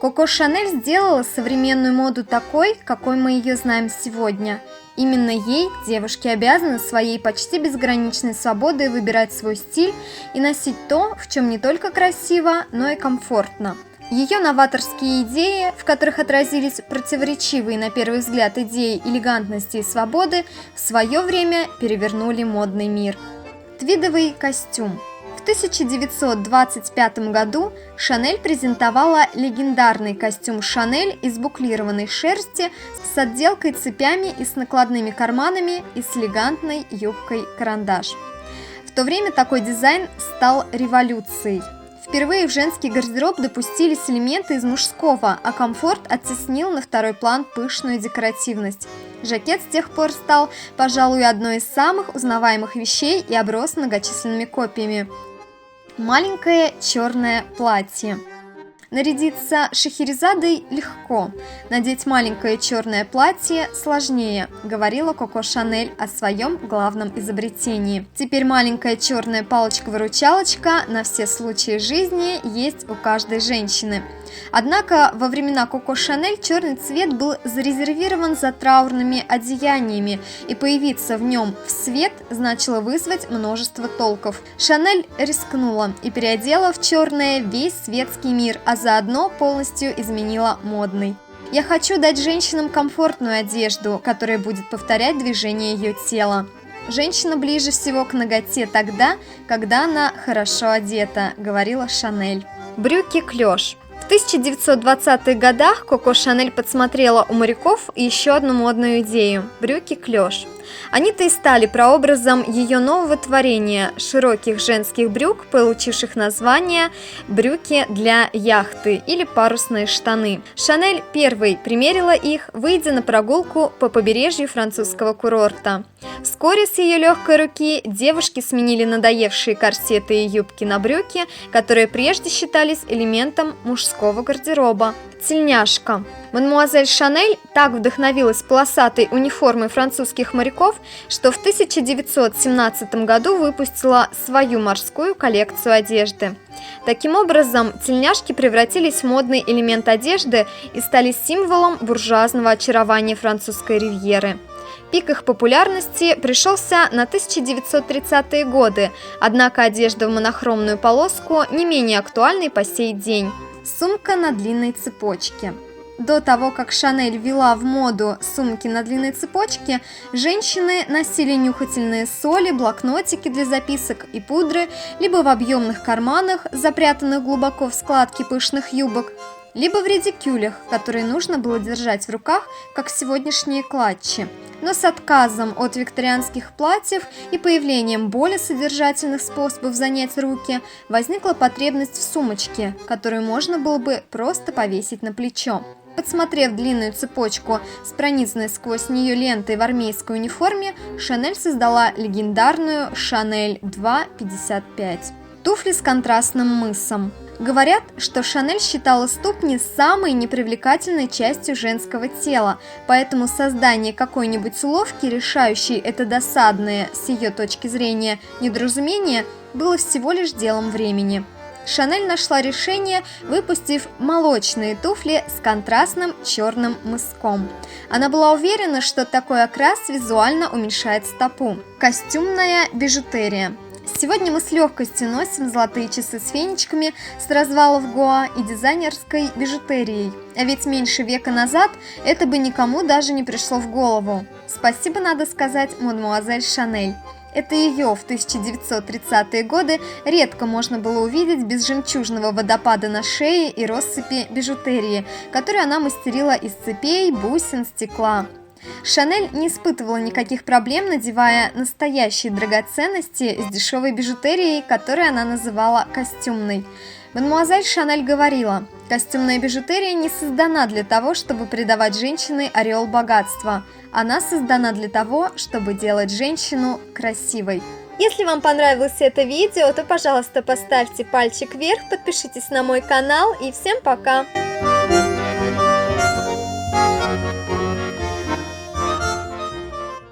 Коко Шанель сделала современную моду такой, какой мы ее знаем сегодня. Именно ей девушки обязаны своей почти безграничной свободой выбирать свой стиль и носить то, в чем не только красиво, но и комфортно. Ее новаторские идеи, в которых отразились противоречивые на первый взгляд идеи элегантности и свободы, в свое время перевернули модный мир. Твидовый костюм. В 1925 году Шанель презентовала легендарный костюм Шанель из буклированной шерсти с отделкой цепями и с накладными карманами и с элегантной юбкой-карандаш. В то время такой дизайн стал революцией. Впервые в женский гардероб допустились элементы из мужского, а комфорт оттеснил на второй план пышную декоративность. Жакет с тех пор стал, пожалуй, одной из самых узнаваемых вещей и оброс многочисленными копиями. Маленькое черное платье. Нарядиться Шахерезадой легко, надеть маленькое черное платье сложнее, говорила Коко Шанель о своем главном изобретении. Теперь маленькая черная палочка-выручалочка на все случаи жизни есть у каждой женщины. Однако во времена Коко Шанель черный цвет был зарезервирован за траурными одеяниями, и появиться в нем в свет значило вызвать множество толков. Шанель рискнула и переодела в черное весь светский мир, а заодно полностью изменила модный. «Я хочу дать женщинам комфортную одежду, которая будет повторять движение ее тела. Женщина ближе всего к наготе тогда, когда она хорошо одета», — говорила Шанель. Брюки-клеш. В 1920-х годах Коко Шанель подсмотрела у моряков еще одну модную идею – брюки-клеш. Они-то и стали прообразом ее нового творения – широких женских брюк, получивших название «брюки для яхты» или «парусные штаны». Шанель первой примерила их, выйдя на прогулку по побережью французского курорта. Вскоре с ее легкой руки девушки сменили надоевшие корсеты и юбки на брюки, которые прежде считались элементом мужского гардероба. Тельняшка. Мадемуазель Шанель так вдохновилась полосатой униформой французских моряков, что в 1917 году выпустила свою морскую коллекцию одежды. Таким образом, тельняшки превратились в модный элемент одежды и стали символом буржуазного очарования французской ривьеры. Пик их популярности пришелся на 1930-е годы, однако одежда в монохромную полоску не менее актуальна и по сей день. Сумка на длинной цепочке. До того, как Шанель ввела в моду сумки на длинной цепочке, женщины носили нюхательные соли, блокнотики для записок и пудры, либо в объемных карманах, запрятанных глубоко в складки пышных юбок, либо в редикюлях, которые нужно было держать в руках, как сегодняшние клатчи. Но с отказом от викторианских платьев и появлением более содержательных способов занять руки возникла потребность в сумочке, которую можно было бы просто повесить на плечо. Подсмотрев длинную цепочку с пронизанной сквозь нее лентой в армейской униформе, Шанель создала легендарную Шанель 255. Туфли с контрастным мысом. Говорят, что Шанель считала ступни самой непривлекательной частью женского тела, поэтому создание какой-нибудь уловки, решающей это досадное, с ее точки зрения, недоразумение, было всего лишь делом времени. Шанель нашла решение, выпустив молочные туфли с контрастным черным мыском. Она была уверена, что такой окрас визуально уменьшает стопу. Костюмная бижутерия. Сегодня мы с легкостью носим золотые часы с фенечками с развалов Гоа и дизайнерской бижутерией. А ведь меньше века назад это бы никому даже не пришло в голову. Спасибо надо сказать мадемуазель Шанель. Это ее в 1930-е годы редко можно было увидеть без жемчужного водопада на шее и россыпи бижутерии, которую она мастерила из цепей, бусин, стекла. Шанель не испытывала никаких проблем, надевая настоящие драгоценности с дешевой бижутерией, которую она называла костюмной. Мадемуазель Шанель говорила: «Костюмная бижутерия не создана для того, чтобы придавать женщине ореол богатства. Она создана для того, чтобы делать женщину красивой». Если вам понравилось это видео, то, пожалуйста, поставьте пальчик вверх, подпишитесь на мой канал и всем пока!